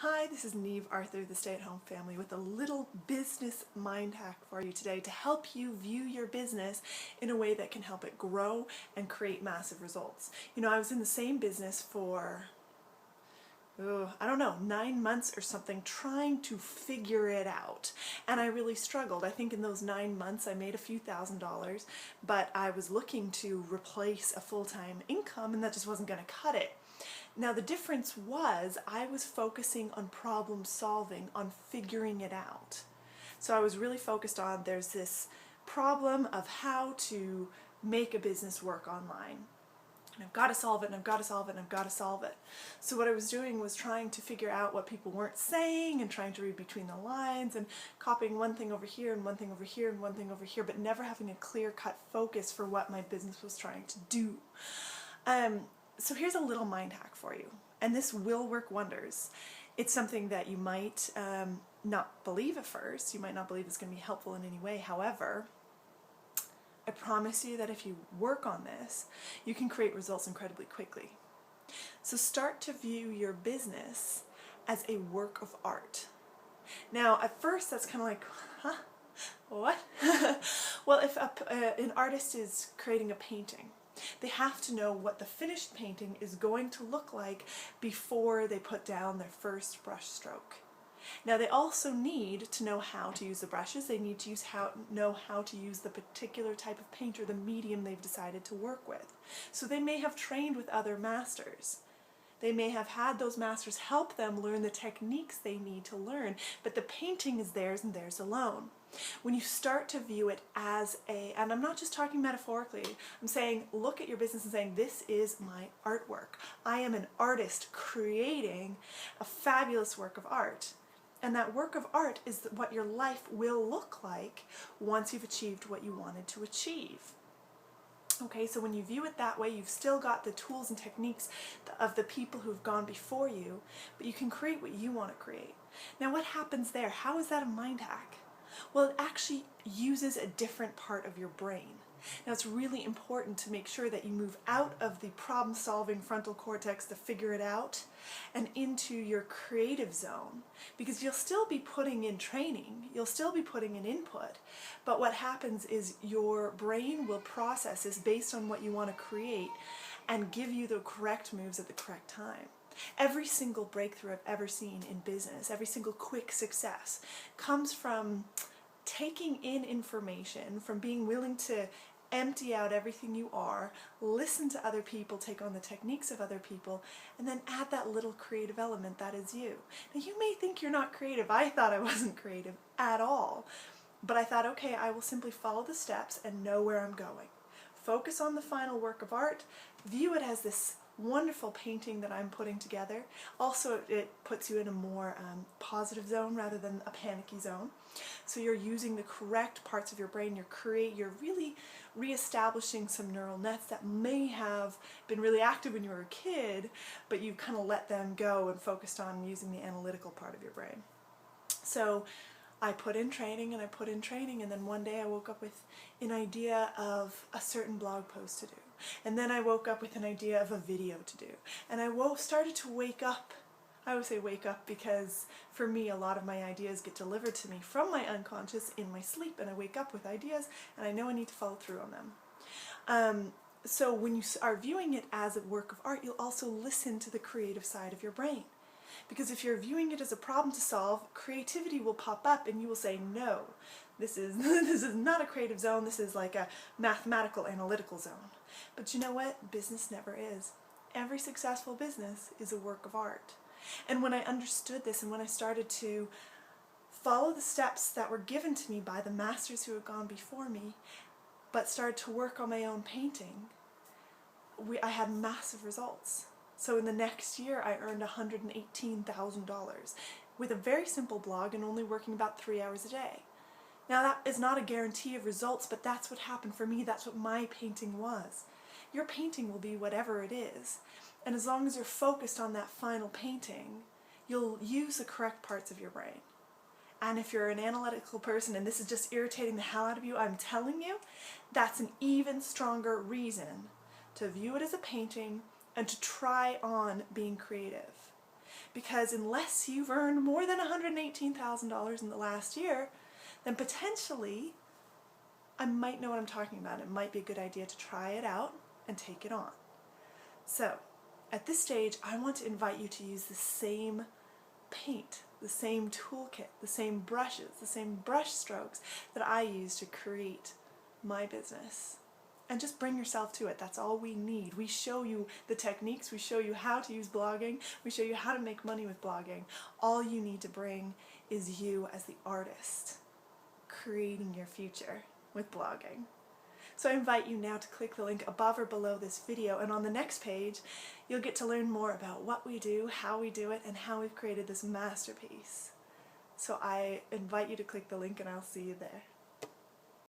Hi, this is Neve Arthur, the Stay-at-Home Family, with a little business mind hack for you today to help you view your business in a way that can help it grow and create massive results. You know, I was in the same business for, I don't know, 9 months or something, trying to figure it out. And I really struggled. I think in those 9 months I made a few $1,000s, but I was looking to replace a full-time income and that just wasn't going to cut it. Now the difference was I was focusing on problem solving, on figuring it out. So I was really focused on there's this problem of how to make a business work online. And I've got to solve it, and I've got to solve it, and I've got to solve it. So what I was doing was trying to figure out what people weren't saying and trying to read between the lines and copying one thing over here and one thing over here and one thing over here, but never having a clear-cut focus for what my business was trying to do. So here's a little mind hack for you, and this will work wonders. It's something that you might not believe at first. You might not believe it's going to be helpful in any way. However, I promise you that if you work on this, you can create results incredibly quickly. So start to view your business as a work of art. Now, at first, that's kind of like, huh? What? Well, if an artist is creating a painting, they have to know what the finished painting is going to look like before they put down their first brush stroke. Now they also need to know how to use the brushes. They need to know how to use the particular type of paint or the medium they've decided to work with. So they may have trained with other masters. They may have had those masters help them learn the techniques they need to learn, but the painting is theirs and theirs alone. When you start to view it as and I'm not just talking metaphorically, I'm saying look at your business and saying this is my artwork. I am an artist creating a fabulous work of art. And that work of art is what your life will look like once you've achieved what you wanted to achieve. Okay, so when you view it that way, you've still got the tools and techniques of the people who've gone before you, but you can create what you want to create. Now what happens there? How is that a mind hack? Well, it actually uses a different part of your brain. Now it's really important to make sure that you move out of the problem-solving frontal cortex to figure it out and into your creative zone, because you'll still be putting in training, you'll still be putting in input, but what happens is your brain will process this based on what you want to create and give you the correct moves at the correct time. Every single breakthrough I've ever seen in business, every single quick success, comes from taking in information, from being willing to empty out everything you are, listen to other people, take on the techniques of other people, and then add that little creative element that is you. Now you may think you're not creative. I thought I wasn't creative at all, but I thought, okay, I will simply follow the steps and know where I'm going. Focus on the final work of art, view it as this wonderful painting that I'm putting together. Also, it puts you in a more positive zone rather than a panicky zone. So you're using the correct parts of your brain. You're really reestablishing some neural nets that may have been really active when you were a kid, but you kind of let them go and focused on using the analytical part of your brain. So I put in training and I put in training, and then one day I woke up with an idea of a certain blog post to do. And then I woke up with an idea of a video to do. And I started to wake up. I always say wake up because for me a lot of my ideas get delivered to me from my unconscious in my sleep, and I wake up with ideas and I know I need to follow through on them. So when you are viewing it as a work of art, you'll also listen to the creative side of your brain. Because if you're viewing it as a problem to solve, creativity will pop up and you will say, no, this is not a creative zone, this is like a mathematical analytical zone. But you know what? Business never is. Every successful business is a work of art. And when I understood this and when I started to follow the steps that were given to me by the masters who had gone before me, but started to work on my own painting, I had massive results. So in the next year I earned $118,000 with a very simple blog and only working about 3 hours a day. Now that is not a guarantee of results, but that's what happened for me. That's what my painting was. Your painting will be whatever it is. And as long as you're focused on that final painting, you'll use the correct parts of your brain. And if you're an analytical person and this is just irritating the hell out of you, I'm telling you, that's an even stronger reason to view it as a painting and to try on being creative. Because unless you've earned more than $118,000 in the last year, then potentially I might know what I'm talking about. It might be a good idea to try it out and take it on. So at this stage, I want to invite you to use the same paint, the same toolkit, the same brushes, the same brush strokes that I use to create my business. And just bring yourself to it. That's all we need. We show you the techniques, we show you how to use blogging, we show you how to make money with blogging. All you need to bring is you as the artist, creating your future with blogging. So I invite you now to click the link above or below this video, and on the next page you'll get to learn more about what we do, how we do it, and how we've created this masterpiece. So I invite you to click the link and I'll see you there.